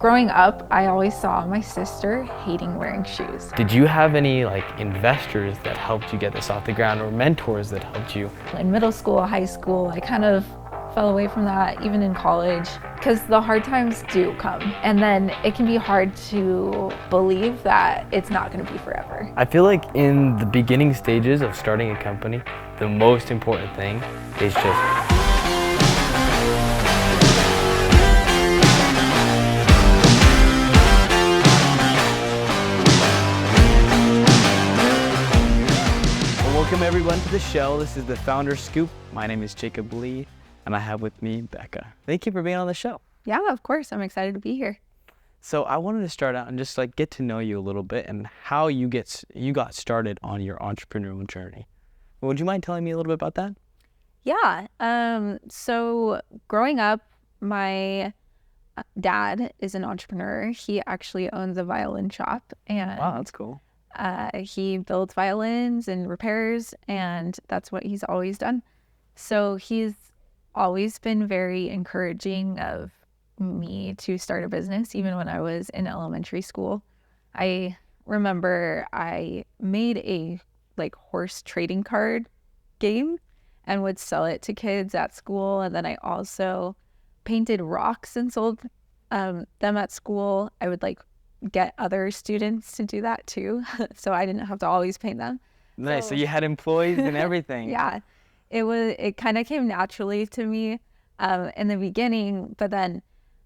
Growing up, I always saw my sister hating wearing shoes. Did you have any investors that helped you get this off the ground, or mentors that helped you? In middle school, high school, I kind of fell away from that, even in college, because the hard times do come. And then it can be hard to believe that it's not going to be forever. I feel like in the beginning stages of starting a company, the most important thing is just welcome everyone to the show. This is the Founder Scoop. My name is Jacob Lee, and I have with me Becca. Thank you for being on the show. Yeah, of course. I'm excited to be here. So I wanted to start out and just get to know you a little bit and how you got started on your entrepreneurial journey. Would you mind telling me a little bit about that? Yeah. So growing up, my dad is an entrepreneur. He actually owns a violin shop, and wow, that's cool. He builds violins and repairs, and that's what he's always done. So he's always been very encouraging of me to start a business, even when I was in elementary school. I remember I made a horse trading card game and would sell it to kids at school. And then I also painted rocks and sold them at school. I would get other students to do that too, so I didn't have to always paint them. Nice. So you had employees and everything. Yeah, it kind of came naturally to me in the beginning, but then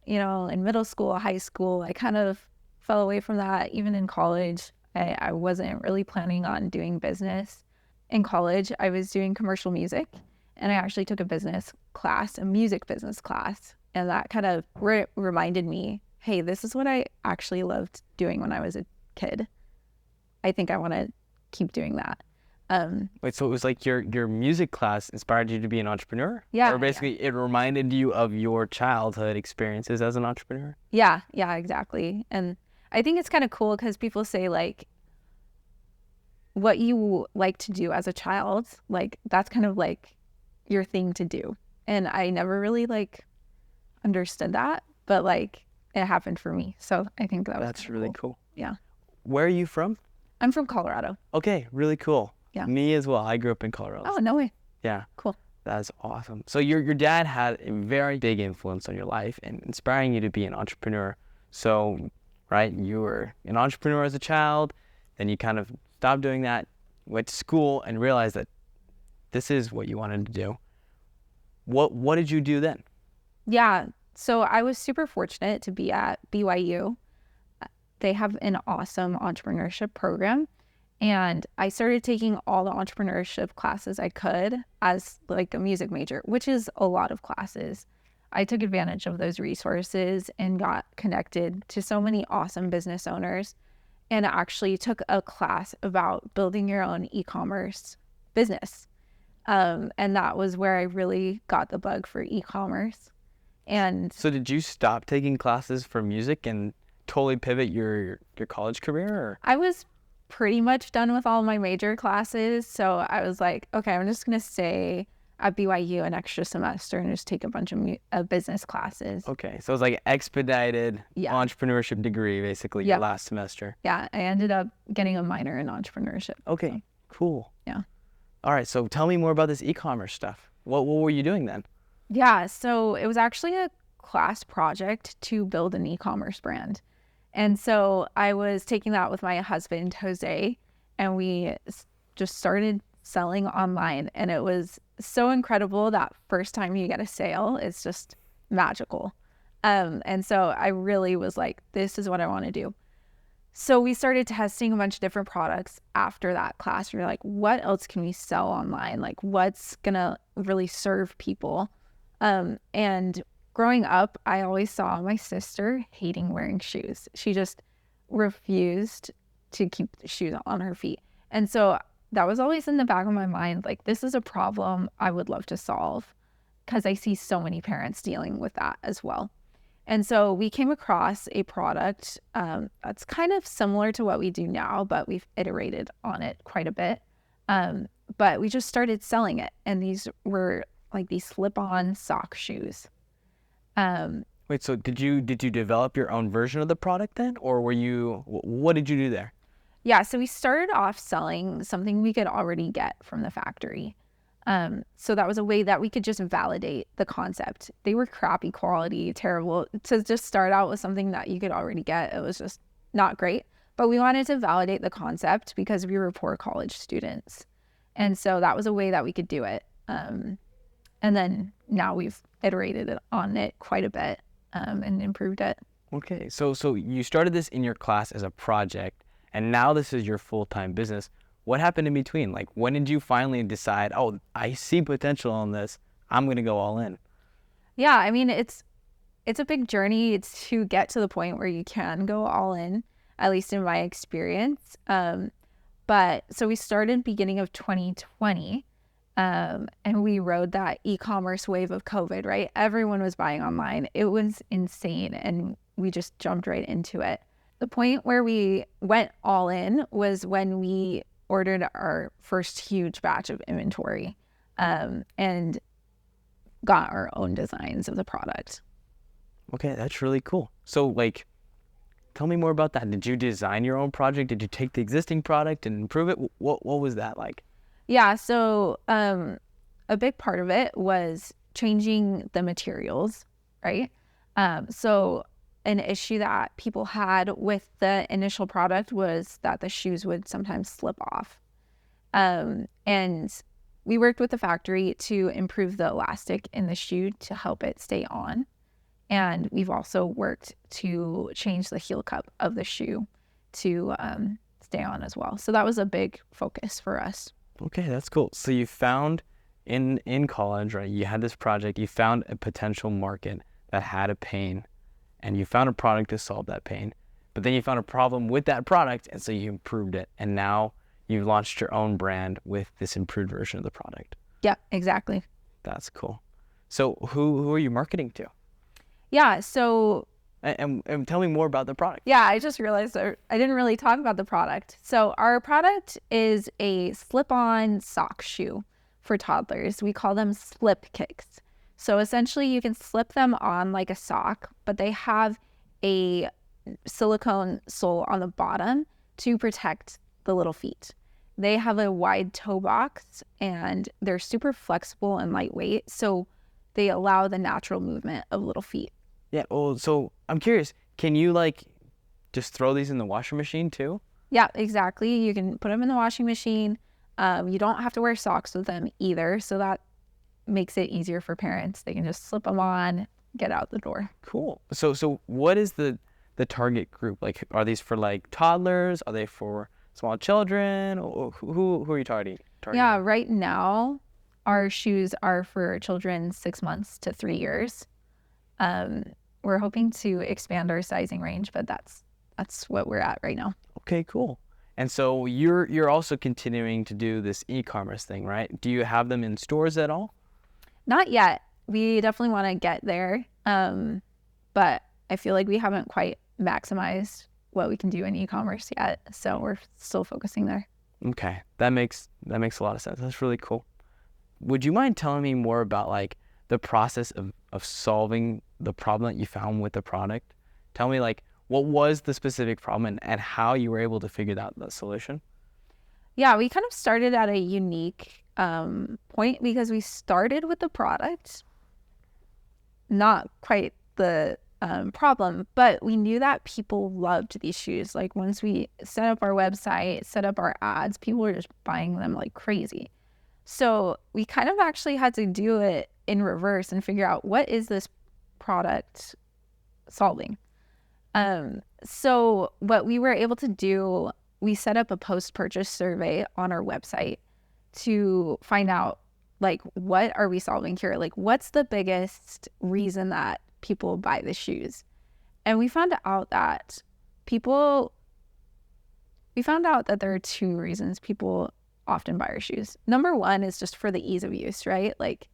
in middle school, high school, I kind of fell away from that. Even in college, I wasn't really planning on doing business. In college, I was doing commercial music, and I actually took a business class, a music business class, and that kind of reminded me, hey, this is what I actually loved doing when I was a kid. I think I want to keep doing that. Wait, so it was your music class inspired you to be an entrepreneur? Yeah. Or basically it reminded you of your childhood experiences as an entrepreneur? Yeah, exactly. And I think it's kind of cool because people say what you like to do as a child, that's kind of your thing to do. And I never really understood that, but it happened for me. So I think that's really cool. Yeah. Where are you from? I'm from Colorado. Okay, really cool. Yeah. Me as well. I grew up in Colorado. Oh, no way. Yeah. Cool. That's awesome. So your dad had a very big influence on your life and inspiring you to be an entrepreneur. So, right, you were an entrepreneur as a child, then you kind of stopped doing that, went to school and realized that this is what you wanted to do. What did you do then? Yeah. So I was super fortunate to be at BYU. They have an awesome entrepreneurship program. And I started taking all the entrepreneurship classes I could as a music major, which is a lot of classes. I took advantage of those resources and got connected to so many awesome business owners, and actually took a class about building your own e-commerce business. And that was where I really got the bug for e-commerce. And so did you stop taking classes for music and totally pivot your college career? Or? I was pretty much done with all my major classes. So I was like, okay, I'm just going to stay at BYU an extra semester and just take a bunch of business classes. Okay. So it was expedited entrepreneurship degree, basically, your last semester. Yeah. I ended up getting a minor in entrepreneurship. Okay. So. Cool. Yeah. All right. So tell me more about this e-commerce stuff. What were you doing then? Yeah. So it was actually a class project to build an e-commerce brand. And so I was taking that with my husband, Jose, and we just started selling online. And it was so incredible. That first time you get a sale, it's just magical. And so I really was like, this is what I want to do. So we started testing a bunch of different products after that class. We were like, what else can we sell online? What's going to really serve people? And growing up, I always saw my sister hating wearing shoes. She just refused to keep the shoes on her feet. And so that was always in the back of my mind, this is a problem I would love to solve, because I see so many parents dealing with that as well. And so we came across a product that's kind of similar to what we do now, but we've iterated on it quite a bit. But we just started selling it. And these were these slip-on sock shoes. Wait, so did you develop your own version of the product then, or what did you do there? Yeah, so we started off selling something we could already get from the factory. So that was a way that we could just validate the concept. They were crappy quality, terrible. To just start out with something that you could already get, it was just not great. But we wanted to validate the concept because we were poor college students. And so that was a way that we could do it. And then now we've iterated on it quite a bit and improved it. Okay, so you started this in your class as a project, and now this is your full-time business. What happened in between? Like, when did you finally decide, oh, I see potential in this, I'm going to go all in? Yeah, I mean, it's a big journey to get to the point where you can go all in, at least in my experience. But so we started beginning of 2020, and we rode that e-commerce wave of COVID, right? Everyone was buying online. It was insane, and we just jumped right into it. The point where we went all in was when we ordered our first huge batch of inventory, and got our own designs of the product. Okay, that's really cool. So, like, tell me more about that. Did you design your own project? Did you take the existing product and improve it? What was that like? Yeah, so a big part of it was changing the materials, right? So an issue that people had with the initial product was that the shoes would sometimes slip off. And we worked with the factory to improve the elastic in the shoe to help it stay on. And we've also worked to change the heel cup of the shoe to stay on as well. So that was a big focus for us. Okay, that's cool. So you found in college, right? You had this project, you found a potential market that had a pain, and you found a product to solve that pain. But then you found a problem with that product, and so you improved it. And now you've launched your own brand with this improved version of the product. Yeah, exactly. That's cool. So who are you marketing to? Yeah, so And tell me more about the product. yeah, I just realized that I didn't really talk about the product. So our product is a slip-on sock shoe for toddlers. We call them slip kicks. So essentially you can slip them on like a sock, but they have a silicone sole on the bottom to protect the little feet. They have a wide toe box and they're super flexible and lightweight. So they allow the natural movement of little feet. Yeah, well, so I'm curious, can you like just throw these in the washing machine too? Yeah, exactly. You can put them in the washing machine. You don't have to wear socks with them either. So that makes it easier for parents. They can just slip them on, get out the door. Cool. So what is the target group? Like, are these for like toddlers? Are they for small children? Or who are you targeting? Yeah, right now our shoes are for children 6 months to 3 years. We're hoping to expand our sizing range, but that's what we're at right now. Okay, cool. And so you're also continuing to do this e-commerce thing, right? Do you have them in stores at all? Not yet. We definitely want to get there. But I feel like we haven't quite maximized what we can do in e-commerce yet. So we're still focusing there. Okay. That makes a lot of sense. That's really cool. Would you mind telling me more about like the process of solving the problem that you found with the product? Tell me like what was the specific problem and how you were able to figure out the solution? Yeah, we kind of started at a unique point because we started with the product, not quite the problem, but we knew that people loved these shoes. Like once we set up our website, set up our ads, people were just buying them like crazy. So we kind of actually had to do it in reverse and figure out what is this product solving. So what we were able to do, we set up a post-purchase survey on our website to find out like what are we solving here? Like what's the biggest reason that people buy the shoes? And we found out that there are two reasons people often buy our shoes. Number one is just for the ease of use, right? Like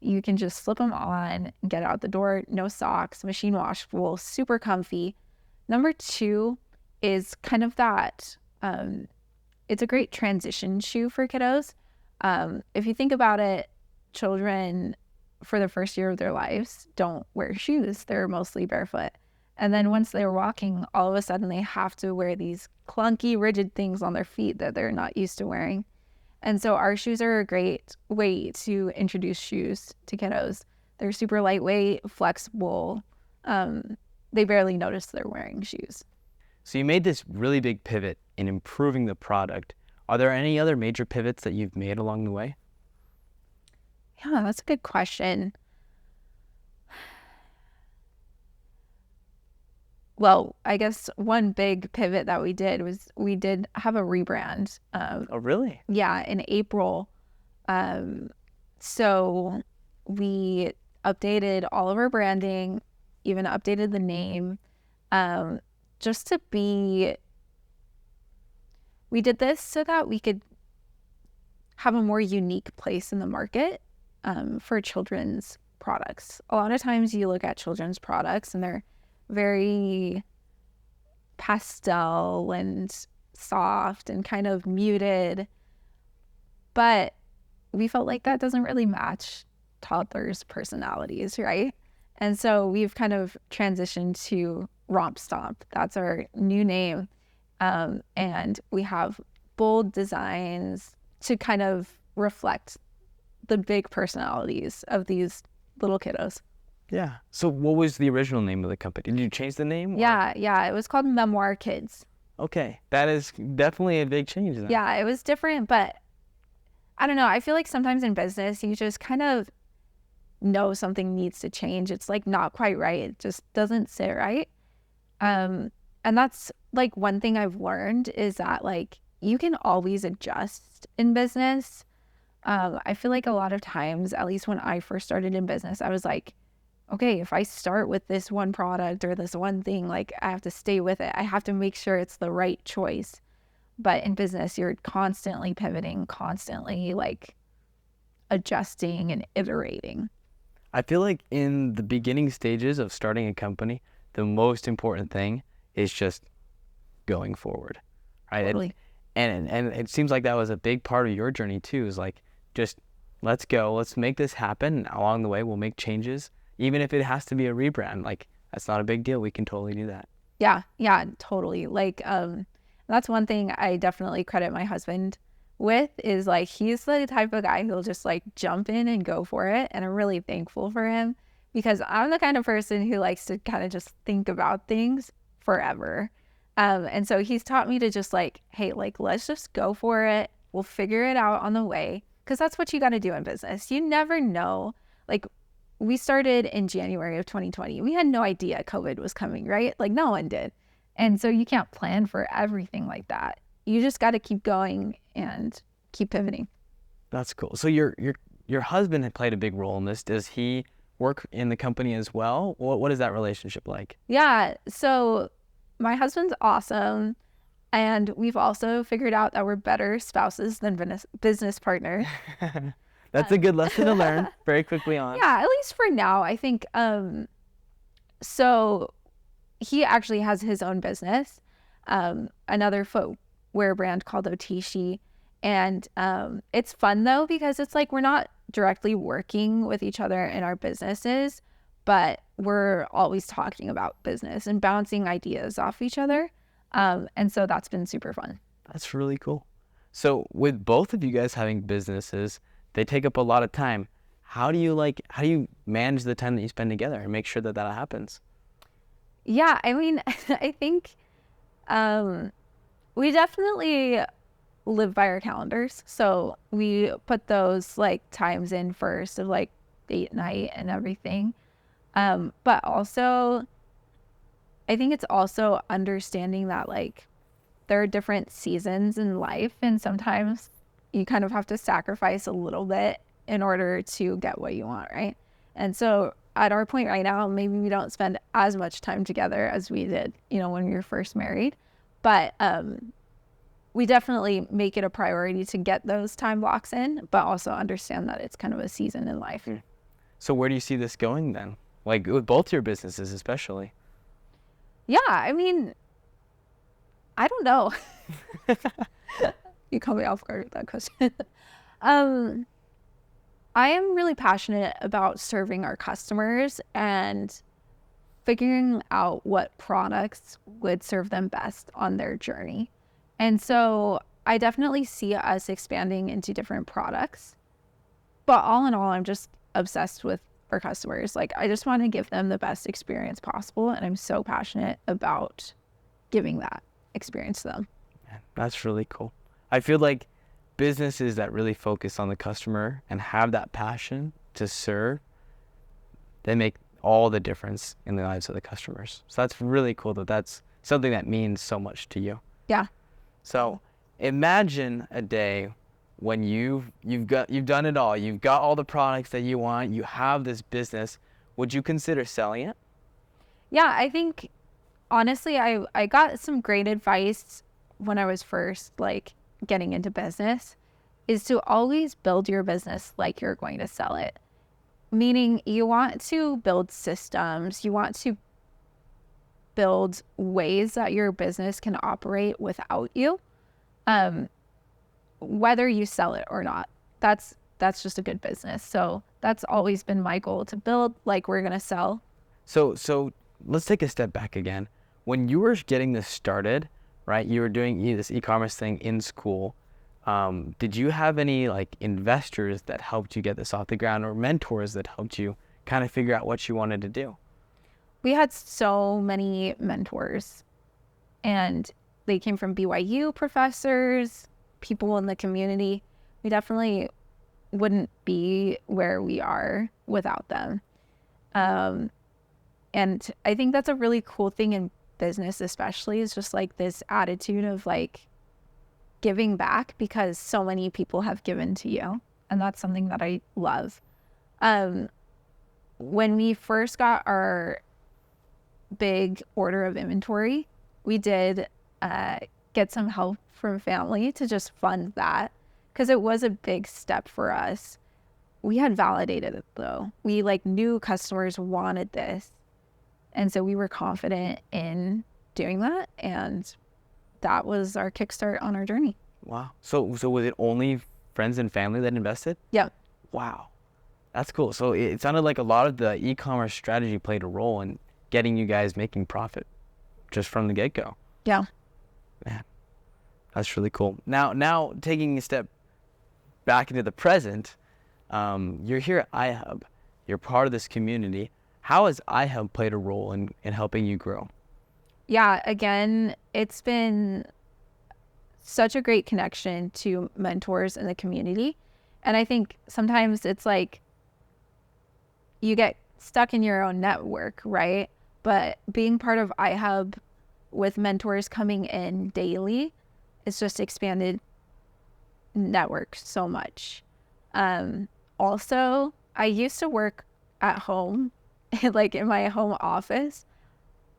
you can just slip them on, get out the door, no socks, machine washable, super comfy. Number two is kind of that, it's a great transition shoe for kiddos. If you think about it, children for the first year of their lives, don't wear shoes. They're mostly barefoot. And then once they're walking, all of a sudden they have to wear these clunky, rigid things on their feet that they're not used to wearing. And so our shoes are a great way to introduce shoes to kiddos. They're super lightweight, flexible. They barely notice they're wearing shoes. So you made this really big pivot in improving the product. Are there any other major pivots that you've made along the way? Yeah, that's a good question. Well, I guess one big pivot that we did was we did have a rebrand. Oh, really? Yeah, in April. So we updated all of our branding, even updated the name, just to be. We did this so that we could have a more unique place in the market for children's products. A lot of times you look at children's products and they're very pastel and soft and kind of muted, but we felt like that doesn't really match toddlers' personalities, right? And so we've kind of transitioned to Romp Stomp. That's our new name. And we have bold designs to kind of reflect the big personalities of these little kiddos. Yeah. So what was the original name of the company? Did you change the name? Yeah. It was called Memoir Kids. Okay. That is definitely a big change then. Yeah, it was different, but I don't know. I feel like sometimes in business, you just kind of know something needs to change. It's like not quite right. It just doesn't sit right. And that's like one thing I've learned is that like you can always adjust in business. I feel like a lot of times, at least when I first started in business, I was like, okay, if I start with this one product or this one thing, like I have to stay with it. I have to make sure it's the right choice. But in business, you're constantly pivoting, constantly like adjusting and iterating. I feel like in the beginning stages of starting a company, the most important thing is just going forward, right? Totally. And it seems like that was a big part of your journey too, is like, just let's go, let's make this happen. Along the way, we'll make changes. Even if it has to be a rebrand, like that's not a big deal. We can totally do that. Yeah, totally. Like, that's one thing I definitely credit my husband with is like, he's the type of guy who'll just like jump in and go for it. And I'm really thankful for him because I'm the kind of person who likes to kind of just think about things forever. And so he's taught me to just like, hey, like, let's just go for it. We'll figure it out on the way. Cause that's what you got to do in business. You never know. Like, we started in January of 2020. We had no idea COVID was coming, right? Like no one did. And so you can't plan for everything like that. You just got to keep going and keep pivoting. That's cool. So your husband had played a big role in this. Does he work in the company as well? What is that relationship like? Yeah. So my husband's awesome. And we've also figured out that we're better spouses than business partners. That's a good lesson to learn very quickly on. Yeah, at least for now, I think. So he actually has his own business, another footwear brand called Otishi. And it's fun though, because it's like we're not directly working with each other in our businesses, but we're always talking about business and bouncing ideas off each other. And so that's been super fun. That's really cool. So with both of you guys having businesses, they take up a lot of time. How do you manage the time that you spend together and make sure that happens? Yeah, I mean, I think we definitely live by our calendars. So we put those like times in first of like date night and everything. But also, I think it's also understanding that like there are different seasons in life and sometimes you kind of have to sacrifice a little bit in order to get what you want, right? And so at our point right now, maybe we don't spend as much time together as we did, when we were first married. But we definitely make it a priority to get those time blocks in, but also understand that it's kind of a season in life. So where do you see this going then? Like with both your businesses especially? Yeah, I mean, I don't know. You caught me off guard with that question. I am really passionate about serving our customers and figuring out what products would serve them best on their journey. And so I definitely see us expanding into different products. But all in all, I'm just obsessed with our customers. Like, I just want to give them the best experience possible. And I'm so passionate about giving that experience to them. Man, that's really cool. I feel like businesses that really focus on the customer and have that passion to serve, they make all the difference in the lives of the customers. So that's really cool that that's something that means so much to you. Yeah. So imagine a day when you've done it all. You've got all the products that you want. You have this business. Would you consider selling it? Yeah, I think honestly, I got some great advice when I was first like getting into business, is to always build your business like you're going to sell it. Meaning you want to build systems, you want to build ways that your business can operate without you, whether you sell it or not. That's just a good business. So that's always been my goal, to build like we're gonna sell. So let's take a step back again. When you were getting this started, right? You were doing this e-commerce thing in school. Did you have any like investors that helped you get this off the ground, or mentors that helped you kind of figure out what you wanted to do? We had so many mentors, and they came from BYU professors, people in the community. We definitely wouldn't be where we are without them. And I think that's a really cool thing in business, especially, is just like this attitude of like giving back, because so many people have given to you. And that's something that I love. When we first got our big order of inventory, we did get some help from family to just fund that, because it was a big step for us. We had validated it though. We like knew customers wanted this. And so we were confident in doing that. And that was our kickstart on our journey. Wow. So was it only friends and family that invested? Yeah. Wow. That's cool. So it sounded like a lot of the e-commerce strategy played a role in getting you guys making profit just from the get-go. Yeah. Man, that's really cool. Now taking a step back into the present, you're here at iHub. You're part of this community. How has iHub played a role in helping you grow? Yeah, again, it's been such a great connection to mentors in the community. And I think sometimes it's like you get stuck in your own network, right? But being part of iHub with mentors coming in daily, it's just expanded network so much. Also, I used to work at home, like in my home office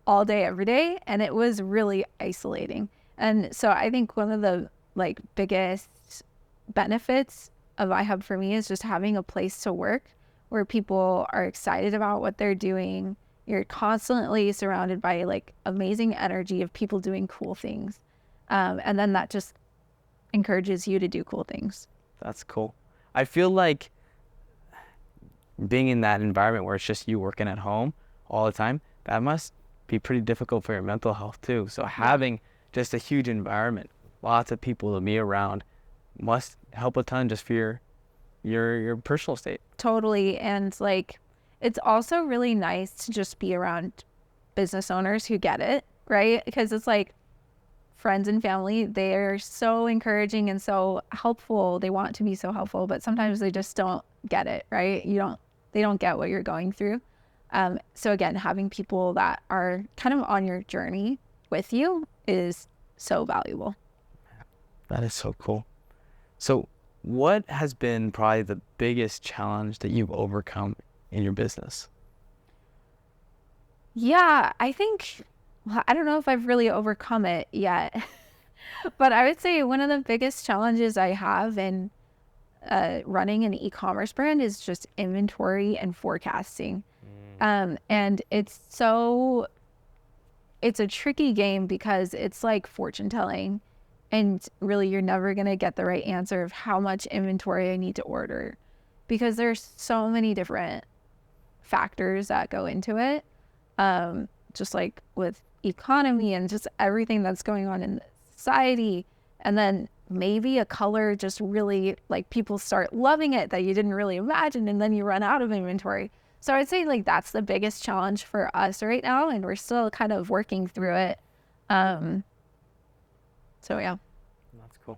all day, every day, and it was really isolating. And so I think one of the like biggest benefits of iHub for me is just having a place to work where people are excited about what they're doing. You're constantly surrounded by like amazing energy of people doing cool things. And then that just encourages you to do cool things. That's cool. I feel like being in that environment where it's just you working at home all the time, that must be pretty difficult for your mental health too. So having just a huge environment, lots of people to be around, must help a ton just for your personal state. Totally. And like, it's also really nice to just be around business owners who get it, right? Because it's like friends and family, they're so encouraging and so helpful. They want to be so helpful, but sometimes they just don't get it, right? They don't get what you're going through. So again, having people that are kind of on your journey with you is so valuable. That is so cool. So what has been probably the biggest challenge that you've overcome in your business? Yeah, I think, well, I don't know if I've really overcome it yet, but I would say one of the biggest challenges I have in running an e-commerce brand is just inventory and forecasting. And it's a tricky game because it's like fortune telling, and really you're never going to get the right answer of how much inventory I need to order, because there's so many different factors that go into it. Just like with economy and just everything that's going on in society. And then maybe a color just really, like, people start loving it that you didn't really imagine, and then you run out of inventory. So I'd say like that's the biggest challenge for us right now, and we're still kind of working through it. So yeah. That's cool.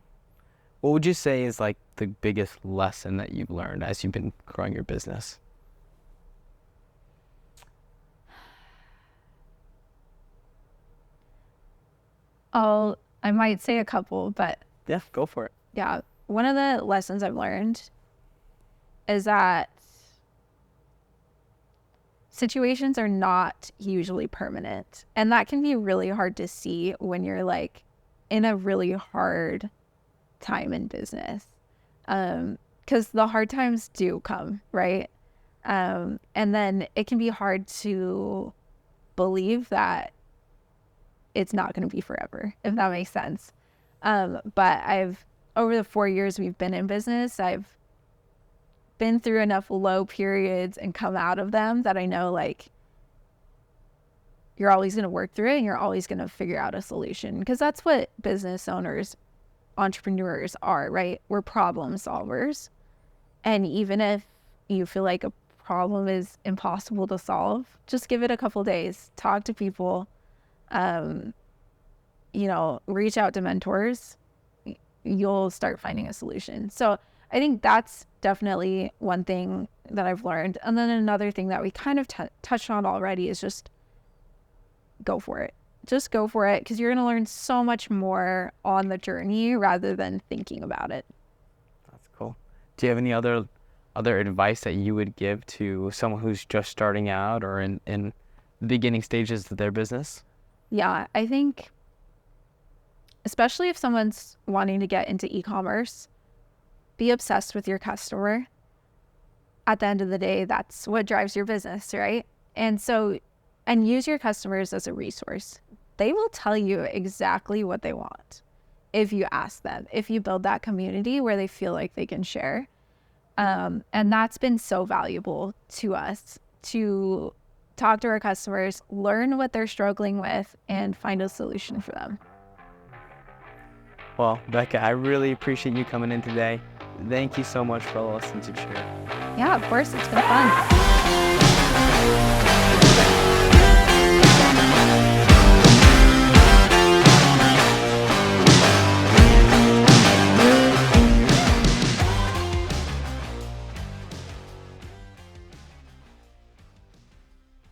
What would you say is like the biggest lesson that you've learned as you've been growing your business? I might say a couple, but Yeah, go for it. yeah, one of the lessons I've learned is that situations are not usually permanent. And that can be really hard to see when you're like in a really hard time in business. Because the hard times do come, right? And then it can be hard to believe that it's not going to be forever, if that makes sense. But over the 4 years we've been in business, I've been through enough low periods and come out of them that I know like you're always going to work through it and you're always going to figure out a solution, because that's what business owners, entrepreneurs are, right? We're problem solvers. And even if you feel like a problem is impossible to solve, just give it a couple days, talk to people, reach out to mentors, you'll start finding a solution. So I think that's definitely one thing that I've learned. And then another thing that we kind of touched on already is just go for it. Just go for it, because you're going to learn so much more on the journey rather than thinking about it. That's cool. Do you have any other advice that you would give to someone who's just starting out or in the beginning stages of their business? Yeah, I think especially if someone's wanting to get into e-commerce, be obsessed with your customer. At the end of the day, that's what drives your business, right? And use your customers as a resource. They will tell you exactly what they want if you ask them, if you build that community where they feel like they can share. And that's been so valuable to us, to talk to our customers, learn what they're struggling with, and find a solution for them. Well, Becca, I really appreciate you coming in today. Thank you so much for all the lessons you've shared. Yeah, of course. It's been fun.